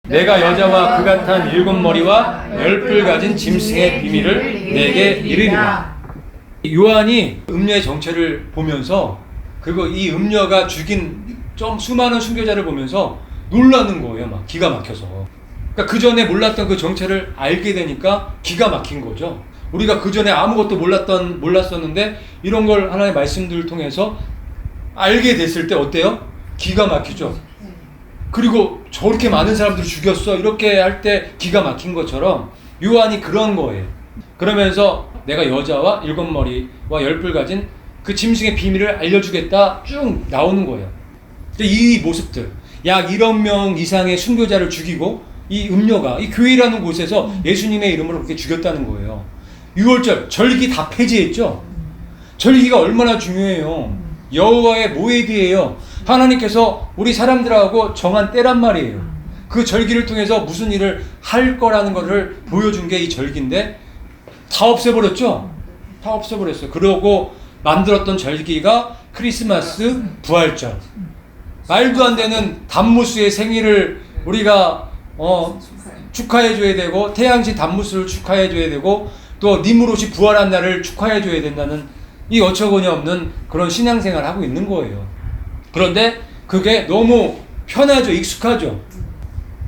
내가 여자와 그 같은 7머리와 10뿔 가진 짐승의 비밀을 내게 이르리라. 요한이 음녀의 정체를 보면서, 그리고 이 음녀가 죽인 좀 수많은 순교자를 보면서 놀라는 거예요. 막 기가 막혀서. 그러니까 그 전에 몰랐던 그 정체를 알게 되니까 기가 막힌 거죠. 우리가 그 전에 아무것도 몰랐었는데 이런 걸 하나님의 말씀들을 통해서 알게 됐을 때 어때요? 기가 막히죠. 그리고 저렇게 많은 사람들을 죽였어, 이렇게 할 때 기가 막힌 것처럼 요한이 그런 거예요. 그러면서 내가 여자와 7머리와 10뿔 가진 그 짐승의 비밀을 알려주겠다 쭉 나오는 거예요. 이 모습들, 약 1억 명 이상의 순교자를 죽이고 이 음녀가 이 교회라는 곳에서 예수님의 이름으로 그렇게 죽였다는 거예요. 6월절 절기 다 폐지했죠. 절기가 얼마나 중요해요. 여호와의 모eds 하나님께서 우리 사람들하고 정한 때란 말이에요. 그 절기를 통해서 무슨 일을 할 거라는 것을 보여준 게 이 절기인데 다 없애버렸죠. 다 없애버렸어요. 그러고 만들었던 절기가 크리스마스, 부활절. 말도 안 되는 단무스의 생일을 우리가 축하해줘야 되고, 태양신 단무스를 축하해줘야 되고, 또 니무롯이 부활한 날을 축하해줘야 된다는 이 어처구니 없는 그런 신앙생활을 하고 있는 거예요. 그런데 그게 너무 편하죠. 익숙하죠.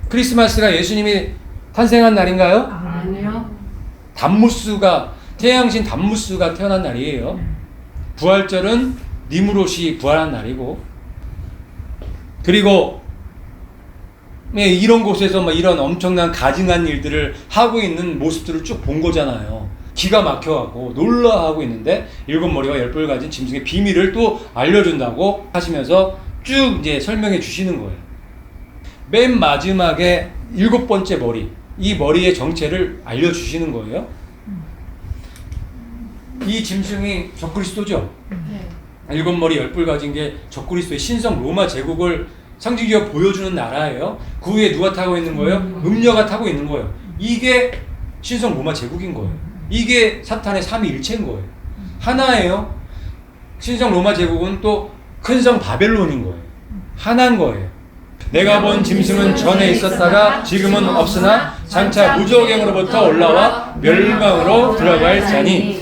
크리스마스가 예수님이 탄생한 날인가요? 아니요. 단무스가, 태양신 단무스가 태어난 날이에요. 부활절은 니무롯이 부활한 날이고, 그리고 이런 곳에서 막 이런 엄청난 가증한 일들을 하고 있는 모습들을 쭉 본 거잖아요. 기가 막혀하고 놀라하고 있는데 7머리와 10뿔 가진 짐승의 비밀을 또 알려준다고 하시면서 쭉 이제 설명해 주시는 거예요. 맨 마지막에 7번째 머리, 이 머리의 정체를 알려주시는 거예요. 이 짐승이 적그리스도죠. 7머리 10뿔 가진 게 적그리스도의 신성 로마 제국을 상징적으로 보여주는 나라예요. 그 위에 누가 타고 있는 거예요? 음녀가 타고 있는 거예요. 이게 신성 로마 제국인 거예요. 이게 사탄의 삼위일체인 거예요. 하나예요. 신성 로마 제국은 또 큰 성 바벨론인 거예요. 하나인 거예요. 내가 본 짐승은 전에 있었다가 지금은 없으나 장차 무저갱으로부터 올라와 멸망으로 들어갈 자니.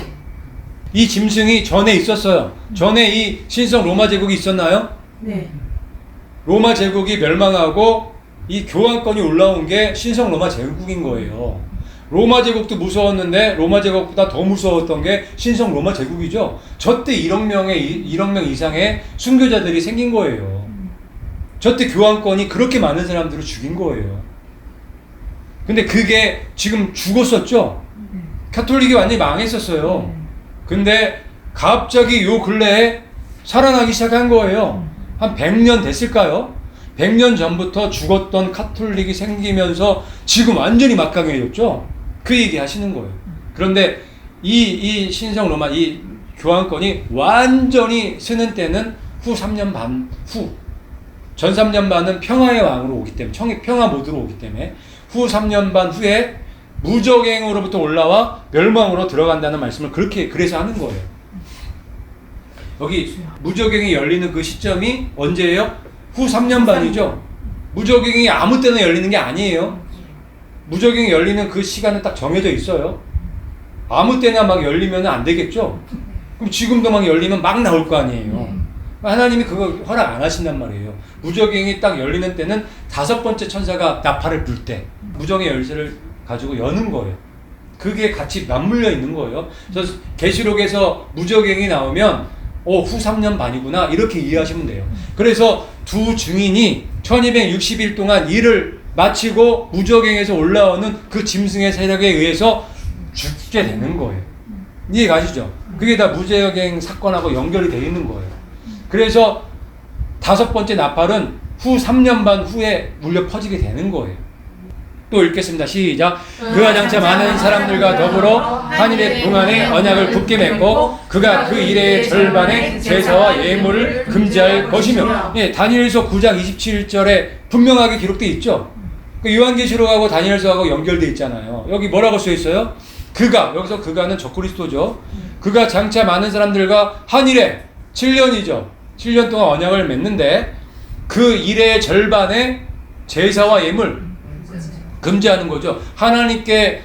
이 짐승이 전에 있었어요. 전에 이 신성 로마 제국이 있었나요? 네. 로마 제국이 멸망하고 이 교환권이 올라온 게 신성 로마 제국인 거예요. 로마 제국도 무서웠는데 로마 제국보다 더 무서웠던 게 신성 로마 제국이죠. 저때 1억 명 이상의 순교자들이 생긴 거예요. 저때 교환권이 그렇게 많은 사람들을 죽인 거예요. 근데 그게 지금 죽었었죠. 가톨릭이 완전히 망했었어요. 근데 갑자기 요 근래에 살아나기 시작한 거예요. 한 100년 됐을까요? 100년 전부터 죽었던 가톨릭이 생기면서 지금 완전히 막강해졌죠? 그 얘기 하시는 거예요. 그런데 이 신성 로마, 이 교환권이 완전히 쓰는 때는 후 3년 반 후. 전 3년 반은 평화의 왕으로 오기 때문에, 평화 모드로 오기 때문에 후 3년 반 후에 무저갱으로부터 올라와 멸망으로 들어간다는 말씀을 그래서 하는 거예요. 여기 무저갱이 열리는 그 시점이 언제예요? 후 3년 반이죠. 무저갱이 아무 때나 열리는 게 아니에요. 무저갱이 열리는 그 시간은 딱 정해져 있어요. 아무 때나 막 열리면 안 되겠죠? 그럼 지금도 막 열리면 막 나올 거 아니에요. 하나님이 그거 허락 안 하신단 말이에요. 무저갱이 딱 열리는 때는 5번째 천사가 나팔을 불 때 무저갱의 열쇠를 가지고 여는 거예요. 그게 같이 맞물려 있는 거예요. 그래서 계시록에서 무저갱이 나오면 후 3년 반이구나 이렇게 이해하시면 돼요. 그래서 두 증인이 1260일 동안 일을 마치고 무저갱에서 올라오는 그 짐승의 세력에 의해서 죽게 되는 거예요. 이해 가시죠? 그게 다 무저갱 사건하고 연결이 되어 있는 거예요. 그래서 5번째 나팔은 후 3년 반 후에 울려 퍼지게 되는 거예요. 또 읽겠습니다. 시작. 그가 장차 많은 사람들과 더불어 하늘의 동안에 언약을 굳게 맺고 그가 그 일의 절반의 제사와 예물을 금지할 것이며. 다니엘서 9장 27절에 분명하게 기록되어 있죠. 요한계시록하고 다니엘서하고 연결되어 있잖아요. 여기 뭐라고 써 있어요? 여기서 그가는 적그리스도죠. 그가 장차 많은 사람들과 한 일에 7년이죠. 7년 동안 언약을 맺는데 그 일의 절반의 제사와 예물, 금지하는 거죠. 하나님께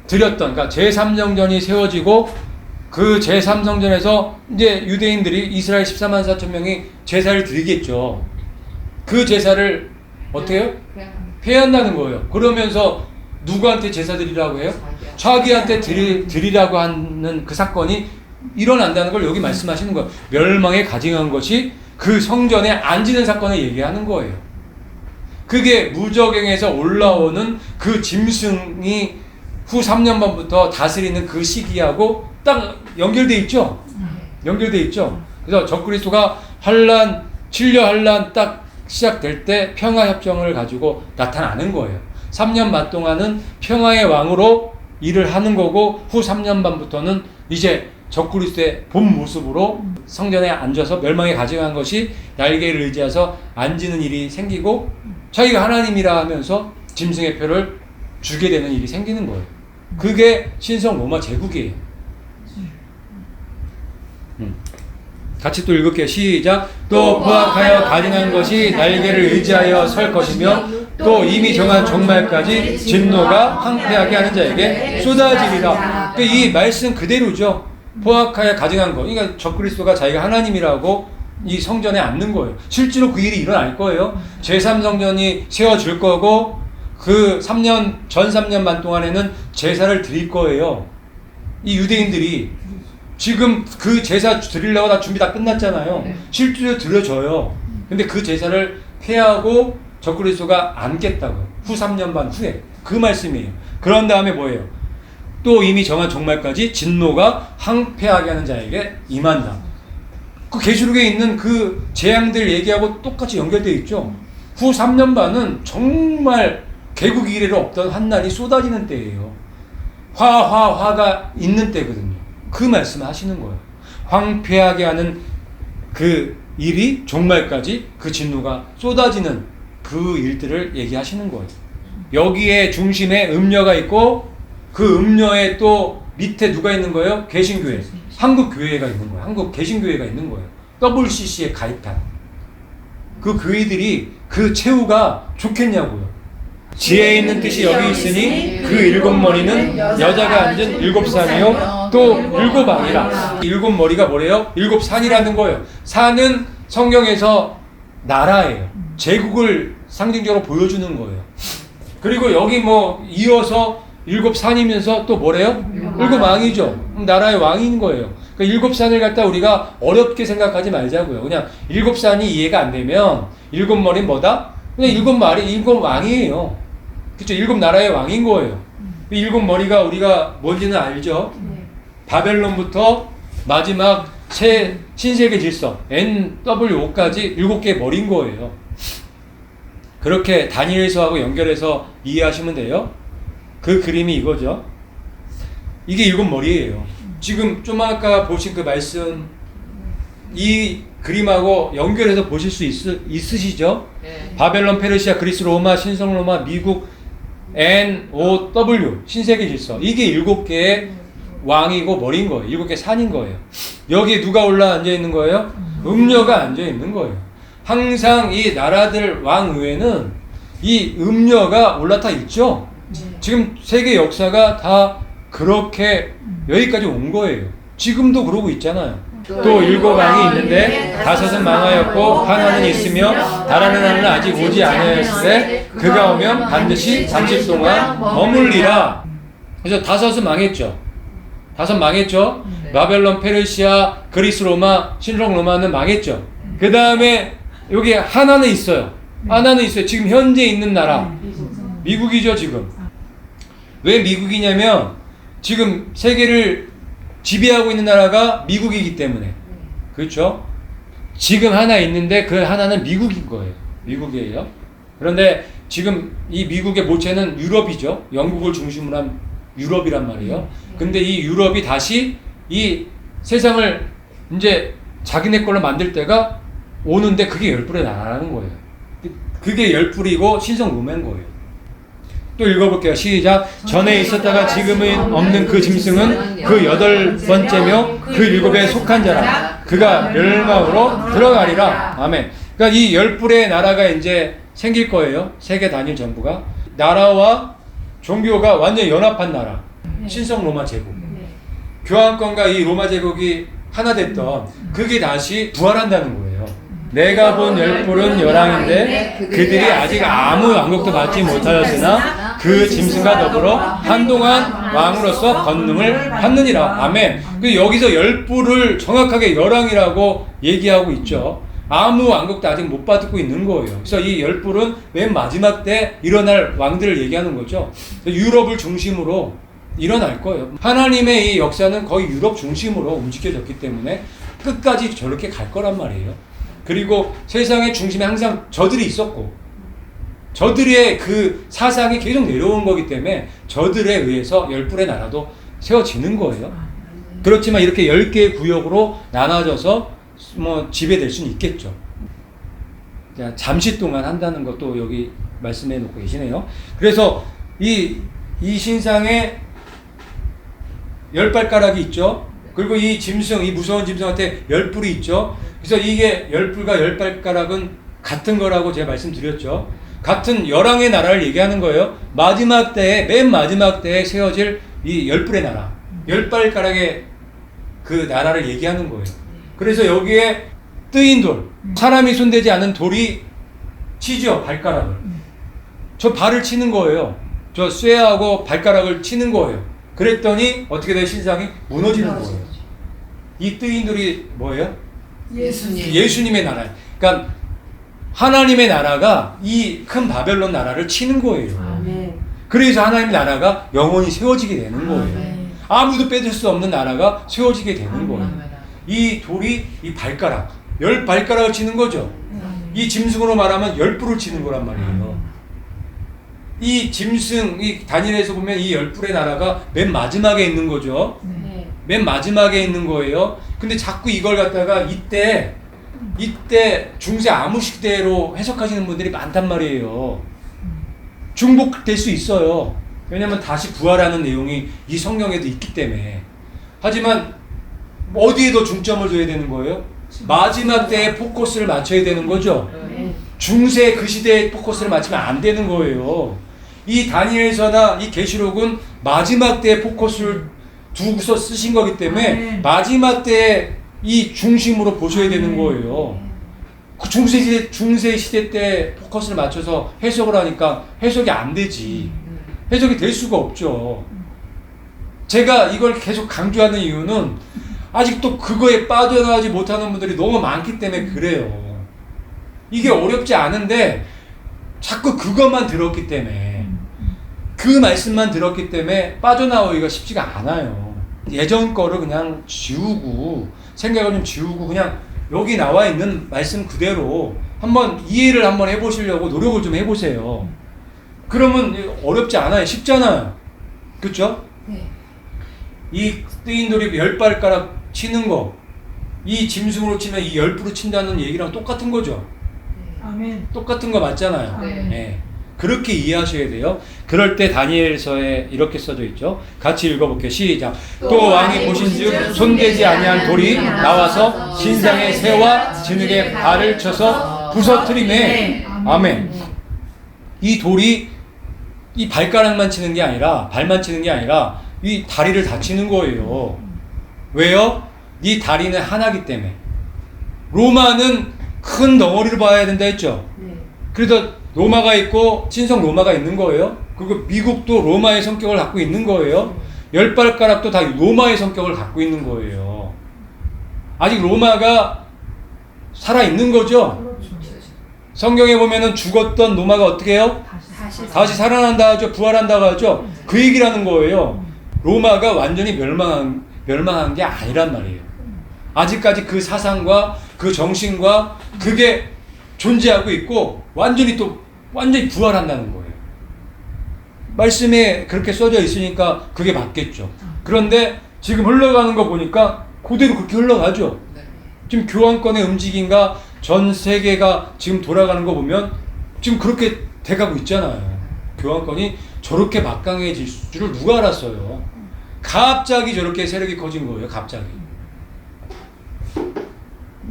드렸던, 그러니까 제3성전이 세워지고 그 제3성전에서 이제 유대인들이 이스라엘 14만 4천 명이 제사를 드리겠죠. 그 제사를 어떻게 해요? 폐한다는 거예요. 그러면서 누구한테 제사 드리라고 해요? 자기한테 드리라고 하는 그 사건이 일어난다는 걸 여기 말씀하시는 거예요. 멸망에 가증한 것이 그 성전에 앉는 사건을 얘기하는 거예요. 그게 무저갱에서 올라오는 그 짐승이 후 3년 반부터 다스리는 그 시기하고 딱 연결돼 있죠. 연결돼 있죠. 그래서 적그리스도가 환란 7년 환란 딱 시작될 때 평화협정을 가지고 나타나는 거예요. 3년 반 동안은 평화의 왕으로 일을 하는 거고 후 3년 반부터는 이제 적그리스도의 본 모습으로 성전에 앉아서 멸망에 가증한 것이 날개를 의지해서 앉는 일이 생기고 자기가 하나님이라 하면서 짐승의 표를 주게 되는 일이 생기는 거예요. 그게 신성 로마 제국이에요. 같이 또 읽을게요. 시작. 또 포악하여 가증한 것이 날개를 의지하여 설 것이며 또 이미 정한 종말까지 진노가 황폐하게 하는 자에게 쏟아지리라. 그러니까 이 말씀 그대로죠. 포악하여 가증한 것. 그러니까 적그리스도가 자기가 하나님이라고 이 성전에 앉는 거예요. 실제로 그 일이 일어날 거예요. 제3성전이 세워질 거고 그 전 3년 반 동안에는 제사를 드릴 거예요. 이 유대인들이 지금 그 제사 드리려고 다 준비 다 끝났잖아요. 실제로 드려져요. 근데 그 제사를 폐하고 적그리스도가 앉겠다고요. 후 3년 반 후에. 그 말씀이에요. 그런 다음에 뭐예요? 또 이미 정한 종말까지 진노가 황폐하게 하는 자에게 임한다. 그 계시록에 있는 그 재앙들 얘기하고 똑같이 연결되어 있죠. 후 3년 반은 정말 개국 이래로 없던 한날이 쏟아지는 때예요. 화가 있는 때거든요. 그 말씀을 하시는 거예요. 황폐하게 하는 그 일이 종말까지 그 진노가 쏟아지는 그 일들을 얘기하시는 거예요. 여기에 중심에 음녀가 있고 그 음녀에 또 밑에 누가 있는 거예요? 개신교회. 한국교회가 있는 거예요. 한국 개신교회가 있는 거예요. WCC에 가입한. 그 교회들이 그 최후가 좋겠냐고요. 지혜 있는 뜻이 여기 있으니 그 일곱 머리는 여자가 앉은 일곱 산이요 또 일곱 왕이라. 일곱 머리가 뭐래요? 일곱 산이라는 거예요. 산은 성경에서 나라예요. 제국을 상징적으로 보여주는 거예요. 그리고 여기 뭐 이어서 일곱 산이면서 또 뭐래요? 일곱 왕이죠. 나라의 왕인 거예요. 그러니까 일곱 산을 갖다 우리가 어렵게 생각하지 말자고요. 그냥 일곱 산이 이해가 안 되면 일곱 머리는 뭐다? 그냥 일곱 왕이에요. 그렇죠? 일곱 나라의 왕인 거예요. 일곱 머리가 우리가 뭔지는 알죠? 바벨론부터 마지막 신세계 질서 NWO까지 일곱 개의 머리인 거예요. 그렇게 다니엘서하고 연결해서 이해하시면 돼요. 그 그림이 이거죠. 이게 일곱 머리예요. 지금 좀 아까 보신 그 말씀 이 그림하고 연결해서 보실 수 있으시죠? 네. 바벨론, 페르시아, 그리스, 로마, 신성 로마, 미국, NOW 신세계 질서. 이게 일곱 개의 왕이고 머리인 거예요. 일곱 개 산인 거예요. 여기에 누가 올라 앉아 있는 거예요? 음녀가 앉아 있는 거예요. 항상 이 나라들 왕 위에는 이 음녀가 올라타 있죠. 지금 세계 역사가 다 그렇게 여기까지 온 거예요. 지금도 그러고 있잖아요. 또 일곱 왕이 있는데 다섯은 망하였고 하나는 있으며 다른 하나는 아직 오지 아니하였으되 그가 오면 반드시 잠시 동안 머물리라. 그래서 다섯은 망했죠. 다섯 망했죠. 바벨론, 페르시아, 그리스, 로마, 신성 로마는 망했죠. 그 다음에 여기 하나는 있어요. 하나는 있어요. 지금 현재 있는 나라 미국이죠. 지금 왜 미국이냐면 지금 세계를 지배하고 있는 나라가 미국이기 때문에. 그렇죠? 지금 하나 있는데 그 하나는 미국인 거예요. 미국이에요. 그런데 지금 이 미국의 모체는 유럽이죠. 영국을 중심으로 한 유럽이란 말이에요. 근데 이 유럽이 다시 이 세상을 이제 자기네 걸로 만들 때가 오는데 그게 열불의 나라라는 거예요. 그게 열불이고 신성 로마인 거예요. 또 읽어볼게요. 시작. 전에 있었다가 지금은 없는 그 짐승은 그 여덟 번째며 그 일곱에 속한 자라. 그가 멸망으로 들어가리라. 아멘. 그러니까 이 열불의 나라가 이제 생길 거예요. 세계 단일 정부가. 나라와 종교가 완전히 연합한 나라. 신성 로마 제국. 교황권과 이 로마 제국이 하나 됐던 그게 다시 부활한다는 거예요. 내가 본 열불은 열왕인데 그들이 아직 아무 왕국도 받지 못하였으나 그 짐승과 더불어 한동안 왕으로서 권능을 받느니라. 아멘. 그 여기서 열불을 정확하게 열왕이라고 얘기하고 있죠. 아무 왕국도 아직 못 받고 있는 거예요. 그래서 이 열불은 맨 마지막 때 일어날 왕들을 얘기하는 거죠. 유럽을 중심으로 일어날 거예요. 하나님의 이 역사는 거의 유럽 중심으로 움직여졌기 때문에 끝까지 저렇게 갈 거란 말이에요. 그리고 세상의 중심에 항상 저들이 있었고 저들의 그 사상이 계속 내려온 거기 때문에 저들에 의해서 열불의 나라도 세워지는 거예요. 그렇지만 이렇게 10개의 구역으로 나눠져서 뭐 지배될 수는 있겠죠. 자, 잠시 동안 한다는 것도 여기 말씀해 놓고 계시네요. 그래서 이 신상에 10발가락이 있죠. 그리고 이 짐승, 이 무서운 짐승한테 10뿔이 있죠. 그래서 이게 10뿔과 10발가락은 같은 거라고 제가 말씀드렸죠. 같은 열왕의 나라를 얘기하는 거예요. 마지막 때에, 맨 마지막 때에 세워질 이 10뿔의 나라, 10발가락의 그 나라를 얘기하는 거예요. 그래서 여기에 뜨인 돌, 사람이 손대지 않은 돌이 치죠, 발가락을. 저 발을 치는 거예요. 저 쇠하고 발가락을 치는 거예요. 그랬더니 어떻게 돼? 신상이 무너지는 거예요. 이 뜨인 돌이 뭐예요? 예수님의 나라. 그러니까 하나님의 나라가 이 큰 바벨론 나라를 치는 거예요. 아멘. 그래서 하나님의 나라가 영원히 세워지게 되는 거예요. 아멘. 아무도 빼줄 수 없는 나라가 세워지게 되는 아멘. 거예요. 이 돌이 이 발가락, 10발가락을 치는 거죠. 이 짐승으로 말하면 10뿔을 치는 거란 말이에요. 이 짐승, 이 다니엘에서 보면 이 10뿔의 나라가 맨 마지막에 있는 거죠. 맨 마지막에 있는 거예요. 근데 자꾸 이걸 갖다가 이때 중세 암흑시대로 해석하시는 분들이 많단 말이에요. 중복될 수 있어요. 왜냐면 다시 부활하는 내용이 이 성경에도 있기 때문에. 하지만 어디에 더 중점을 둬야 되는 거예요? 마지막 때에 포커스를 맞춰야 되는 거죠. 중세 그 시대에 포커스를 맞추면 안 되는 거예요. 이 다니엘서나 이 계시록은 마지막 때에 포커스를 두고서 쓰신 거기 때문에 마지막 때에 이 중심으로 보셔야 되는 거예요. 그 중세 시대 때 포커스를 맞춰서 해석을 하니까 해석이 안 되지. 해석이 될 수가 없죠. 제가 이걸 계속 강조하는 이유는 아직도 그거에 빠져나가지 못하는 분들이 너무 많기 때문에 그래요. 이게 어렵지 않은데 자꾸 그것만 들었기 때문에 그 말씀만 들었기 때문에 빠져나오기가 쉽지가 않아요. 예전 거를 그냥 지우고 생각을 좀 지우고 그냥 여기 나와 있는 말씀 그대로 한번 이해를 한번 해보시려고 노력을 좀 해보세요. 그러면 어렵지 않아요. 쉽잖아요. 그렇죠? 네. 이 뜨인 돌이 10발가락 치는 거, 이 짐승으로 치면 이 10뿔로 친다는 얘기랑 똑같은 거죠. 아멘. 똑같은 거 맞잖아요. 네. 네. 그렇게 이해하셔야 돼요. 그럴 때 다니엘서에 이렇게 써져 있죠. 같이 읽어볼게요. 시작. 또 왕이 보신즉 손대지 아니한 돌이 나와서 신상의 새와 진흙에 발을 쳐서 부서뜨리매. 아멘. 이 돌이 이 발가락만 치는 게 아니라 발만 치는 게 아니라 이 다리를 다 치는 거예요. 왜요? 이 다리는 하나기 때문에. 로마는 큰 덩어리를 봐야 된다 했죠. 그래서 로마가 있고 신성 로마가 있는 거예요. 그리고 미국도 로마의 성격을 갖고 있는 거예요. 10발가락도 다 로마의 성격을 갖고 있는 거예요. 아직 로마가 살아있는 거죠. 성경에 보면은 죽었던 로마가 어떻게 해요? 다시 살아난다 하죠. 부활한다고 하죠. 그 얘기라는 거예요. 로마가 완전히 멸망한 게 아니란 말이에요. 아직까지 그 사상과 그 정신과 그게 존재하고 있고 완전히 부활한다는 거예요. 말씀에 그렇게 써져 있으니까 그게 맞겠죠. 그런데 지금 흘러가는 거 보니까 그대로 그렇게 흘러가죠. 지금 교황권의 움직임과 전 세계가 지금 돌아가는 거 보면 지금 그렇게 돼가고 있잖아요. 교황권이 저렇게 막강해질 줄을 누가 알았어요. 갑자기 저렇게 세력이 커진 거예요. 갑자기.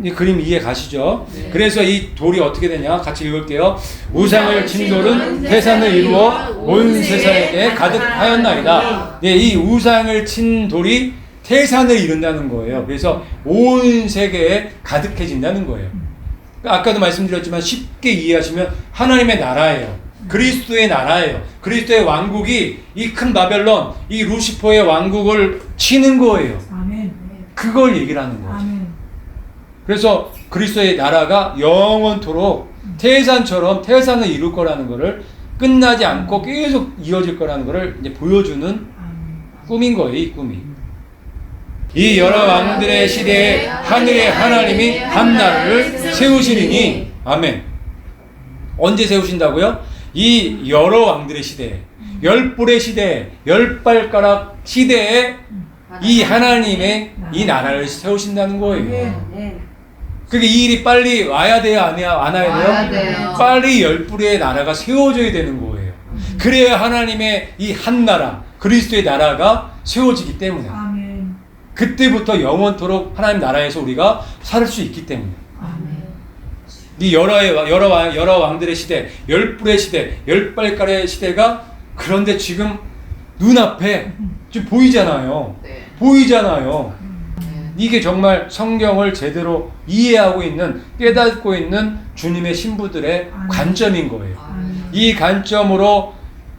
이 그림 이해 가시죠? 네. 그래서 이 돌이 어떻게 되냐? 같이 읽을게요. 우상을 친 돌은 태산을 이루어 온 세상에 가득하였나이다. 예, 이 우상을 친 돌이 태산을 이룬다는 거예요. 그래서 온 세계에 가득해진다는 거예요. 아까도 말씀드렸지만 쉽게 이해하시면 하나님의 나라예요. 그리스도의 나라예요. 그리스도의 왕국이 이 큰 바벨론, 이 루시퍼의 왕국을 치는 거예요. 아멘. 그걸 얘기를 하는 거죠. 아멘. 그래서 그리스도의 나라가 영원토록 태산처럼 태산을 이룰 거라는 거를 끝나지 않고 계속 이어질 거라는 거를 이제 보여주는 아멘. 꿈인 거예요. 이 꿈이. 이 여러 왕들의 시대에 하늘의 하나님이 한 나라를 세우시리니 아멘. 언제 세우신다고요? 이 여러 왕들의 시대에, 열불의 시대에, 열발가락 시대에 이 하나님의 이 나라를 세우신다는 거예요. 그게 이 일이 빨리 와야 돼요? 안 와야 돼요? 빨리 열불의 나라가 세워져야 되는 거예요. 그래야 하나님의 이 한 나라, 그리스도의 나라가 세워지기 때문에. 아멘. 그때부터 영원토록 하나님 나라에서 우리가 살 수 있기 때문에. 아멘. 이 여러 왕들의 시대, 열불의 시대, 열발가락의 시대가 그런데 지금 눈앞에 지금 보이잖아요. 네. 보이잖아요. 네. 이게 정말 성경을 제대로 이해하고 있는, 깨닫고 있는 주님의 신부들의 관점인 거예요. 아멘. 이 관점으로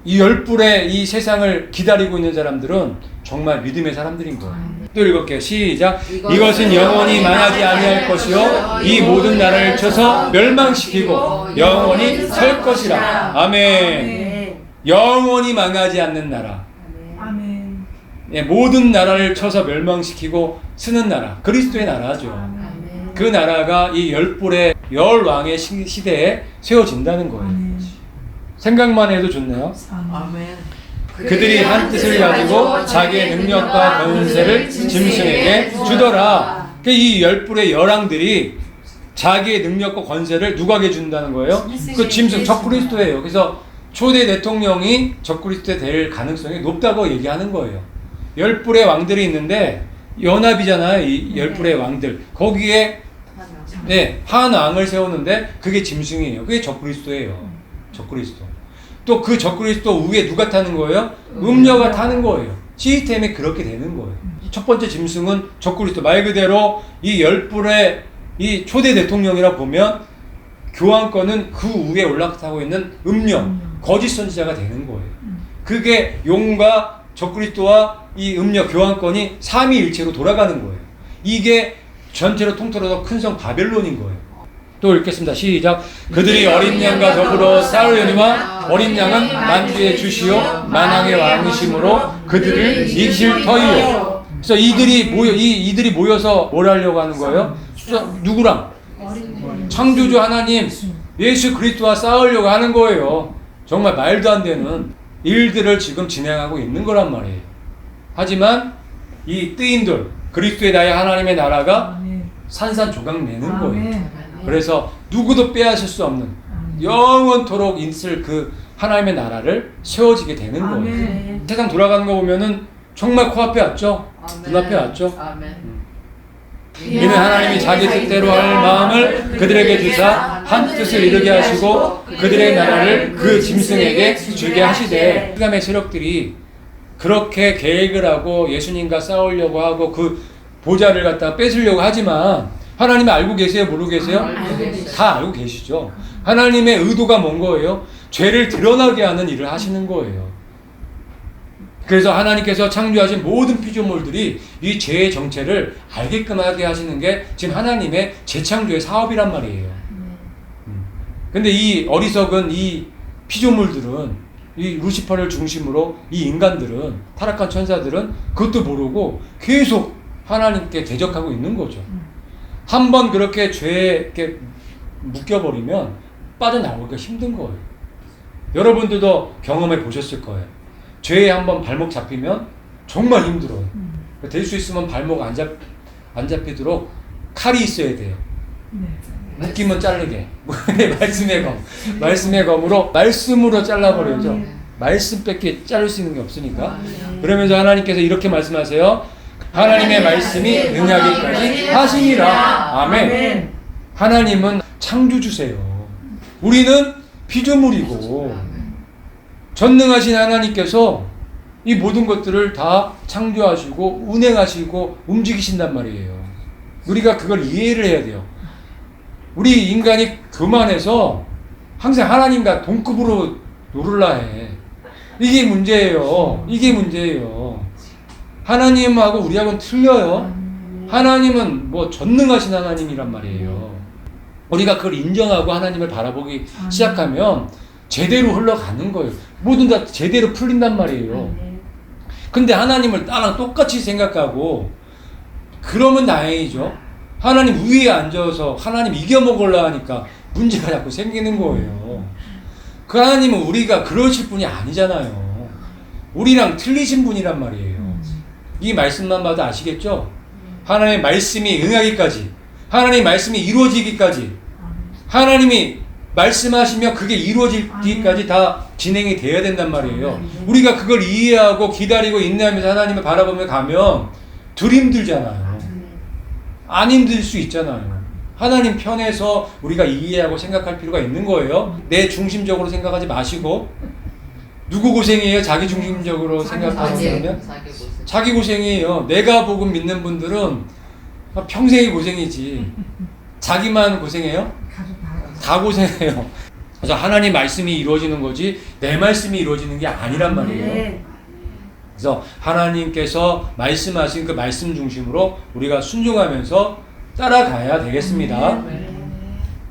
이 열불의 이 세상을 기다리고 있는 사람들은 정말 믿음의 사람들인 거예요. 또 읽을게요. 시작. 이것은 영원히 망하지 아니할 것이요 이 모든 나라를 쳐서 멸망시키고 영원히 설 것이라. 아멘. 영원히 망하지 않는 나라. 아멘. 예, 모든 나라를 쳐서 멸망시키고 쓰는 나라. 그리스도의 나라죠. 아멘. 그 나라가 이 열불의 열왕의 시대에 세워진다는 거예요. 아멘. 생각만 해도 좋네요. 아멘. 그들이 한 뜻을 가지고 자기의 능력과 권세를 짐승에게 주더라. 이 열불의 열왕들이 자기의 능력과 권세를 누구에게 준다는 거예요? 그 짐승, 적그리스도예요. 그래서 초대 대통령이 적그리스도에 될 가능성이 높다고 얘기하는 거예요. 열불의 왕들이 있는데 연합이잖아요. 이 열불의 왕들. 거기에 한 왕을 세우는데 그게 짐승이에요. 그게 적그리스도예요. 적그리스도. 또 그 적그리스도 위에 누가 타는 거예요? 음녀가 타는 거예요. 시스템이 그렇게 되는 거예요. 첫 번째 짐승은 적그리스도. 말 그대로 이 열불의 이 초대 대통령이라 보면 교황권은 그 위에 올라타고 있는 음녀, 거짓 선지자가 되는 거예요. 그게 용과 적그리스도와 이 음녀 교황권이 삼위일체로 돌아가는 거예요. 이게 전체로 통틀어서 큰 성 바벨론인 거예요. 또 읽겠습니다. 시작. 그들이 어린 양과 더불어 싸우려니와 어린 양은 만주의 주시요 만왕의 왕이심으로 그들을 이기실 터이요. 그래서 이들이 모여서 뭘 하려고 하는 거예요? 누구랑? 창조주 하나님 예수 그리스도와 싸우려고 하는 거예요. 정말 말도 안 되는 일들을 지금 진행하고 있는 거란 말이에요. 하지만 이 뜨인돌 그리스도의 나의 하나님의 나라가 산산조각 내는 거예요. 그래서 누구도 빼앗을 수 없는 영원토록 있을 그 하나님의 나라를 세워지게 되는 거예요. 세상 돌아가는 거 보면은 정말 코앞에 왔죠? 눈앞에 왔죠? 아멘. 이는 하나님이 자기 뜻대로 할 마음을 그들에게 주사 한 뜻을 이루게 하시고 그들의 나라를 그 짐승에게 주게 하시되 흑암의 세력들이 그렇게 계획을 하고 예수님과 싸우려고 하고 그 보좌를 갖다가 뺏으려고 하지만 하나님 알고 계세요? 모르고 계세요? 다 알고 계시죠. 하나님의 의도가 뭔 거예요? 죄를 드러나게 하는 일을 하시는 거예요. 그래서 하나님께서 창조하신 모든 피조물들이 이 죄의 정체를 알게끔 하게 하시는 게 지금 하나님의 재창조의 사업이란 말이에요. 근데 이 어리석은 이 피조물들은 이 루시퍼를 중심으로 이 인간들은 타락한 천사들은 그것도 모르고 계속 하나님께 대적하고 있는 거죠. 한번 그렇게 죄에 이렇게 묶여버리면 빠져나오기가 힘든 거예요. 여러분들도 경험해 보셨을 거예요. 죄에 한번 발목 잡히면 정말 힘들어요. 될 수 있으면 발목 안 잡히도록 칼이 있어야 돼요. 묶이면 자르게. 말씀의 검으로 말씀으로 잘라버려죠. 말씀밖에 자를 수 있는 게 없으니까. 그러면서 하나님께서 이렇게 말씀하세요. 하나님의 말씀이 능하기까지 하시니라. 아멘. 하나님은 창조주세요. 우리는 피조물이고 전능하신 하나님께서 이 모든 것들을 다 창조하시고 운행하시고 움직이신단 말이에요. 우리가 그걸 이해를 해야 돼요. 우리 인간이 교만해서 항상 하나님과 동급으로 노를라 해. 이게 문제예요. 이게 문제예요. 하나님하고 우리하고는 틀려요. 하나님은 뭐 전능하신 하나님이란 말이에요. 우리가 그걸 인정하고 하나님을 바라보기 시작하면 제대로 흘러가는 거예요. 모든 다 제대로 풀린단 말이에요. 근데 하나님을 나랑 똑같이 생각하고 그러면 다행이죠. 하나님 위에 앉아서 하나님 이겨먹으려 하니까 문제가 자꾸 생기는 거예요. 그 하나님은 우리가 그러실 분이 아니잖아요. 우리랑 틀리신 분이란 말이에요. 이 말씀만 봐도 아시겠죠? 하나님의 말씀이 응하기까지, 하나님의 말씀이 이루어지기까지, 하나님이 말씀하시면 그게 이루어지기까지 다 진행이 돼야 된단 말이에요. 우리가 그걸 이해하고 기다리고 인내하면서 하나님을 바라보며 가면 덜 힘들잖아요. 안 힘들 수 있잖아요. 하나님 편에서 우리가 이해하고 생각할 필요가 있는 거예요. 내 중심적으로 생각하지 마시고. 누구 고생이에요? 자기 중심적으로 생각하는 거면? 자기 고생이에요. 내가 복음 믿는 분들은 평생이 고생이지. 자기만 고생해요? 다 고생해요. 그래서 하나님 말씀이 이루어지는 거지 내 말씀이 이루어지는 게 아니란 말이에요. 그래서 하나님께서 말씀하신 그 말씀 중심으로 우리가 순종하면서 따라가야 되겠습니다.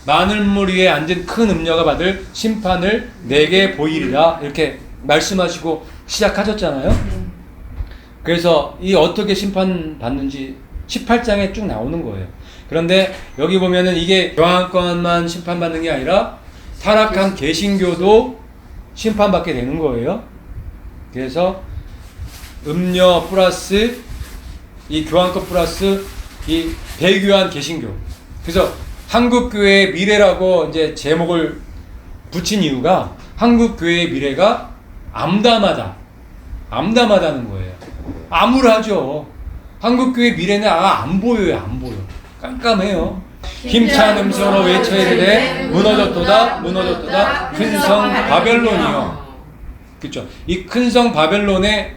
마늘물 위에 앉은 큰 음녀가 받을 심판을 내게 보이리라 이렇게 말씀하시고 시작하셨잖아요. 그래서 이 어떻게 심판받는지 18장에 쭉 나오는 거예요. 그런데 여기 보면은 이게 교환권만 심판받는 게 아니라 타락한 개신교도 심판받게 되는 거예요. 그래서 음녀 플러스 이 교환권 플러스 이 배교한 개신교. 그래서 한국교회의 미래라고 이제 제목을 붙인 이유가 한국교회의 미래가 암담하다는 거예요. 암울하죠. 한국교회 미래는 안 보여요. 안 보여. 깜깜해요. 힘찬 음성으로 외쳐 이르되 무너졌도다 무너졌도다 큰 성 바벨론이요. 그렇죠. 이 큰 성 바벨론의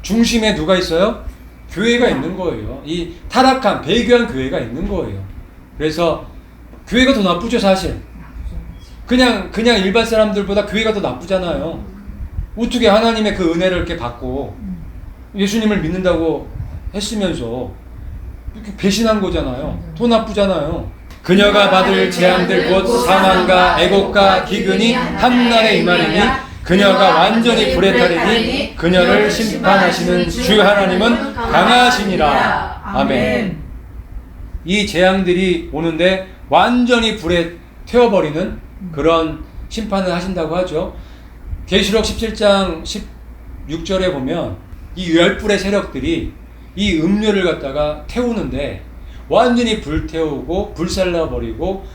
중심에 누가 있어요? 교회가 있는 거예요. 이 타락한 배교한 교회가 있는 거예요. 그래서 교회가 더 나쁘죠 사실. 그냥 일반 사람들보다 교회가 더 나쁘잖아요. 어떻게 하나님의 그 은혜를 이렇게 받고 예수님을 믿는다고 했으면서 이렇게 배신한 거잖아요. 더 나쁘잖아요. 그녀가 받을 재앙들 곧 사망과 애곡과 기근이 한날에 임하리니 그녀가 완전히 불에 타리니 그녀를 심판하시는 주 하나님은 강하시니라. 아멘. 이 재앙들이 오는데 완전히 불에 태워버리는 그런 심판을 하신다고 하죠. 계시록 17장 16절에 보면 이 열불의 세력들이 이 음료를 갖다가 태우는데 완전히 불태우고 불살라버리고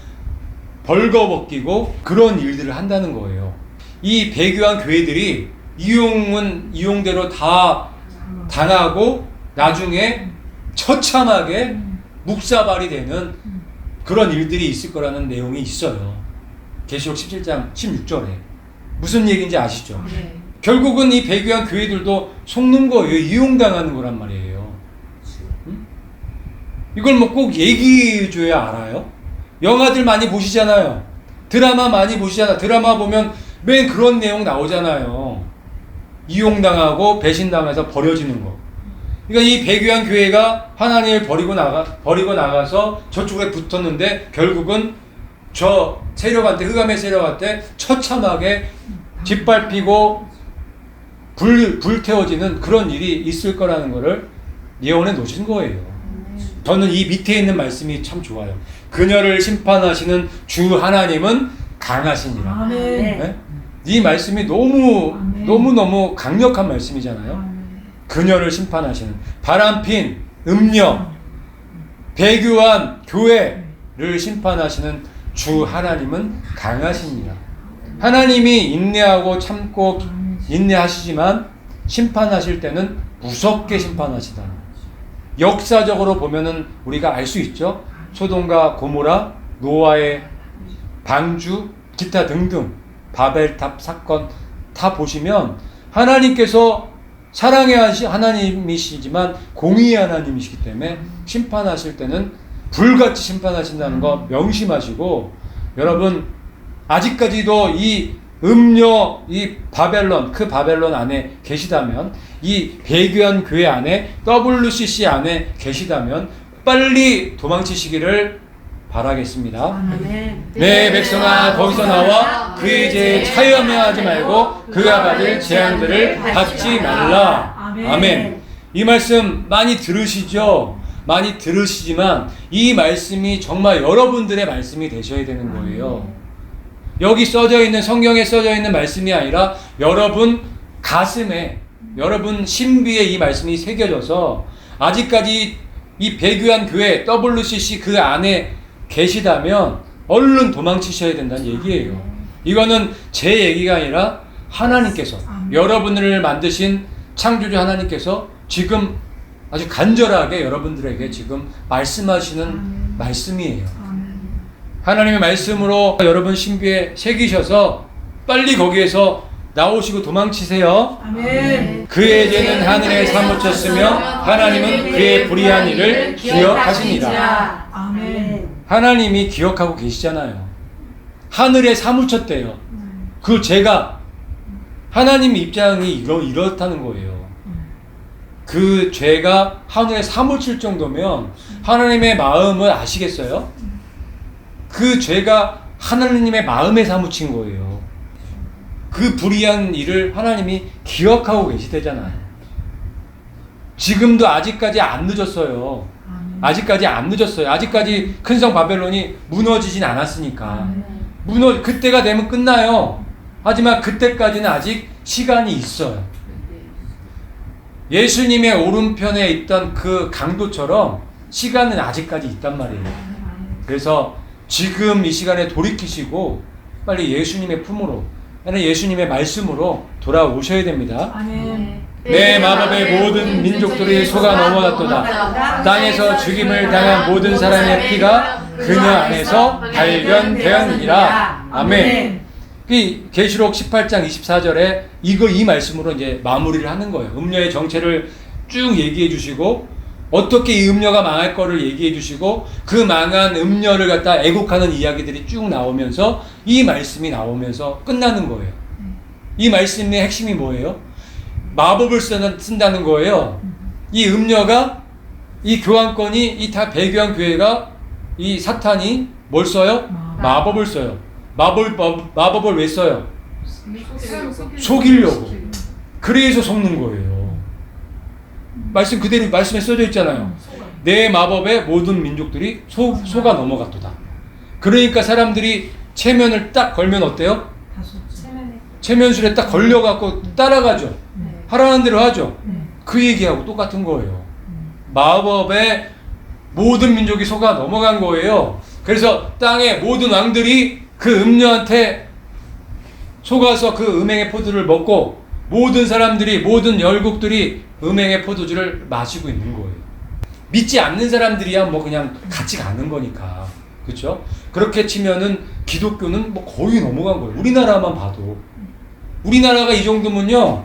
벌거벗기고 그런 일들을 한다는 거예요. 이 배교한 교회들이 이용대로 다 당하고 나중에 처참하게 묵사발이 되는 그런 일들이 있을 거라는 내용이 있어요. 계시록 17장 16절에. 무슨 얘기인지 아시죠? 결국은 이 배교한 교회들도 속는 거예요. 이용당하는 거란 말이에요. 이걸 뭐 꼭 얘기해줘야 알아요? 영화들 많이 보시잖아요. 드라마 많이 보시잖아요. 드라마 보면 맨 그런 내용 나오잖아요. 이용당하고 배신당해서 버려지는 거. 그러니까 이 배교한 교회가 하나님을 버리고 나가서 저쪽에 붙었는데 결국은 저 세력한테, 흑암의 세력한테 처참하게 짓밟히고 불태워지는 그런 일이 있을 거라는 거를 예언해 놓으신 거예요. 저는 이 밑에 있는 말씀이 참 좋아요. 그녀를 심판하시는 주 하나님은 강하시니라. 아멘. 네? 이 말씀이 너무 강력한 말씀이잖아요. 그녀를 심판하시는 바람핀 음녀 배교한 교회를 심판하시는 주 하나님은 강하시니라. 하나님이 인내하고 참고 인내하시지만 심판하실 때는 무섭게 심판하시다. 역사적으로 보면은 우리가 알 수 있죠. 소돔과 고모라, 노아의 방주, 기타 등등 바벨탑 사건 다 보시면 하나님께서 사랑의 하나님이시지만 공의의 하나님이시기 때문에 심판하실 때는 불같이 심판하신다는 거 명심하시고, 여러분 아직까지도 이 음녀, 이 바벨론, 그 바벨론 안에 계시다면, 이 배교한 교회 안에, WCC 안에 계시다면 빨리 도망치시기를 바라겠습니다. 아멘. 내 백성아, 거기서 나와 그의 죄에 차염하지 말고 그가 받을 재앙들을 받지 말라. 아멘. 이 말씀 많이 들으시죠? 많이 들으시지만 이 말씀이 정말 여러분들의 말씀이 되셔야 되는 거예요. 여기 써져 있는, 성경에 써져 있는 말씀이 아니라 여러분 가슴에, 여러분 신비에 이 말씀이 새겨져서 아직까지 이 배교한 교회 WCC 그 안에 계시다면 얼른 도망치셔야 된다는 얘기예요. 이거는 제 얘기가 아니라 하나님께서, 여러분을 만드신 창조주 하나님께서 지금 아주 간절하게 여러분들에게 지금 말씀하시는 말씀이에요. 하나님의 말씀으로 여러분 신비에 새기셔서 빨리 거기에서 나오시고 도망치세요. 아멘. 그의 죄는 하늘에 사무쳤으며 하나님은 그의 불의한 일을 기억하시니라. 아멘. 하나님이 기억하고 계시잖아요. 하늘에 사무쳤대요. 그 죄가, 하나님 입장이 이렇다는 거예요. 그 죄가 하늘에 사무칠 정도면 하나님의 마음을 아시겠어요? 그 죄가 하나님의 마음에 사무친 거예요. 그 불의한 일을 하나님이 기억하고 계시대잖아요. 지금도 아직까지 안 늦었어요. 아직까지 안 늦었어요. 아직까지 큰성 바벨론이 무너지진 않았으니까. 그때가 되면 끝나요. 하지만 그때까지는 아직 시간이 있어요. 예수님의 오른편에 있던 그 강도처럼 시간은 아직까지 있단 말이에요. 그래서 지금 이 시간에 돌이키시고 빨리 예수님의 품으로, 예수님의 말씀으로 돌아오셔야 됩니다. 아멘. 내 마법의 모든 민족들이 속아 넘어갔도다. 땅에서 죽임을 당한 모든 사람의 피가 그녀 안에서 발견되었느니라. 아멘. 이 계시록 18장 24절에 이 말씀으로 이제 마무리를 하는 거예요. 음녀의 정체를 쭉 얘기해 주시고, 어떻게 이 음녀가 망할 거를 얘기해 주시고, 그 망한 음녀를 갖다 애곡하는 이야기들이 쭉 나오면서 이 말씀이 나오면서 끝나는 거예요. 이 말씀의 핵심이 뭐예요? 마법을 쓴다는 거예요. 이 음녀가, 이 교환권이, 이 다 배교한 교회가, 이 사탄이 뭘 써요? 마법을 써요. 마법을 왜 써요? 속이려고. 그래서 속는 거예요. 말씀 그대로 말씀에 써져 있잖아요. 내 마법에 모든 민족들이 속아 넘어갔도다. 그러니까 사람들이 체면을 딱 걸면 어때요? 체면술에 딱 걸려갖고 따라가죠. 하라는 대로 하죠. 그 얘기하고 똑같은 거예요. 마법에 모든 민족이 속아 넘어간 거예요. 그래서 땅의 모든 왕들이 그 음녀한테 속아서 그 음행의 포도를 먹고, 모든 사람들이, 모든 열국들이 음행의 포도주를 마시고 있는 거예요. 믿지 않는 사람들이야 뭐 그냥 같이 가는 거니까. 그렇죠? 그렇게 치면은 기독교는 뭐 거의 넘어간 거예요. 우리나라만 봐도. 우리나라가 이 정도면요,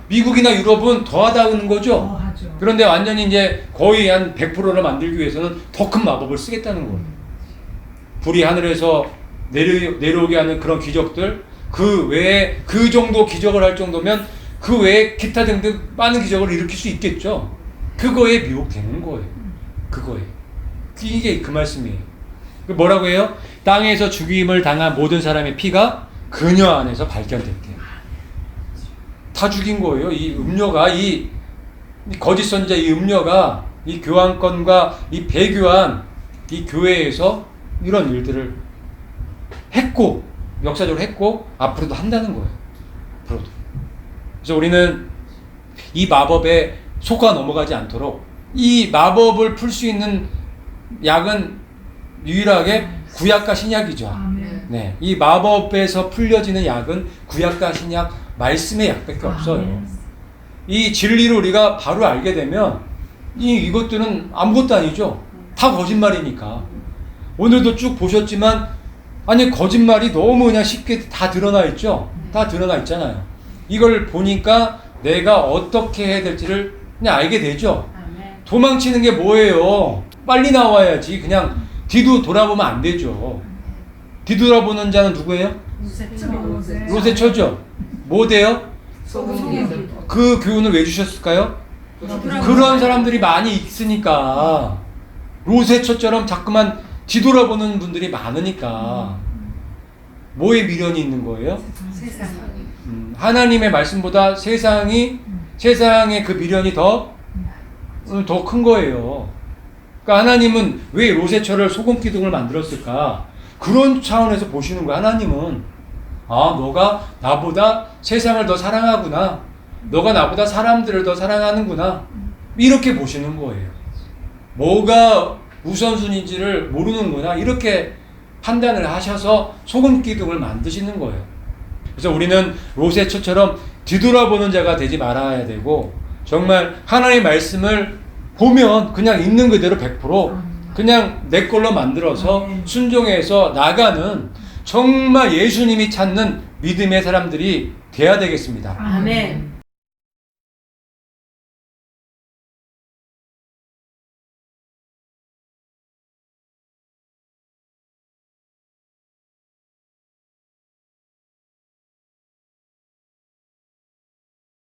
미국이나 유럽은 더 하다는 거죠. 그런데 완전히 이제 거의 한 100%를 만들기 위해서는 더 큰 마법을 쓰겠다는 거예요. 불이 하늘에서 내려오게 하는 그런 기적들, 그 외에 그 정도 기적을 할 정도면 그 외에 기타 등등 많은 기적을 일으킬 수 있겠죠. 그거에 미혹되는 거예요. 그거에. 이게 그 말씀이에요. 뭐라고 해요? 땅에서 죽임을 당한 모든 사람의 피가 그녀 안에서 발견됐대요. 다 죽인 거예요. 이 음녀가, 이 거짓 선지자, 이 음녀가 이 교환권과 이 배교한 이 교회에서 이런 일들을 했고, 역사적으로 했고, 앞으로도 한다는 거예요. 앞으로도. 그래서 우리는 이 마법에 속아 넘어가지 않도록, 이 마법을 풀 수 있는 약은 유일하게 구약과 신약이죠. 네, 이 마법에서 풀려지는 약은 구약과 신약 말씀의 약밖에 없어요. 이 진리를 우리가 바로 알게 되면 이것들은 아무것도 아니죠. 다 거짓말이니까. 오늘도 쭉 보셨지만 아니 거짓말이 너무 그냥 쉽게 다 드러나 있죠. 다 드러나 있잖아요. 이걸 보니까 내가 어떻게 해야 될지를 그냥 알게 되죠. 도망치는 게 뭐예요? 빨리 나와야지. 그냥 뒤도 돌아보면 안 되죠. 뒤돌아보는 자는 누구예요? 로세처죠. 뭐 돼요? 그 교훈을 왜 주셨을까요? 그런 사람들이 많이 있으니까. 로세처처럼 자꾸만 뒤돌아보는 분들이 많으니까. 뭐에 미련이 있는 거예요? 하나님의 말씀보다 세상의 그 미련이 더 큰 거예요. 그러니까 하나님은 왜 로세처를 소금 기둥을 만들었을까? 그런 차원에서 보시는 거야. 하나님은 너가 나보다 세상을 더 사랑하구나. 너가 나보다 사람들을 더 사랑하는구나. 이렇게 보시는 거예요. 뭐가 우선순위인지를 모르는구나. 이렇게 판단을 하셔서 소금 기둥을 만드시는 거예요. 그래서 우리는 로세처처럼 뒤돌아보는 자가 되지 말아야 되고, 정말 하나님의 말씀을 보면 그냥 있는 그대로 100% 그냥 내 걸로 만들어서 순종해서 나가는 정말 예수님이 찾는 믿음의 사람들이 돼야 되겠습니다. 아멘.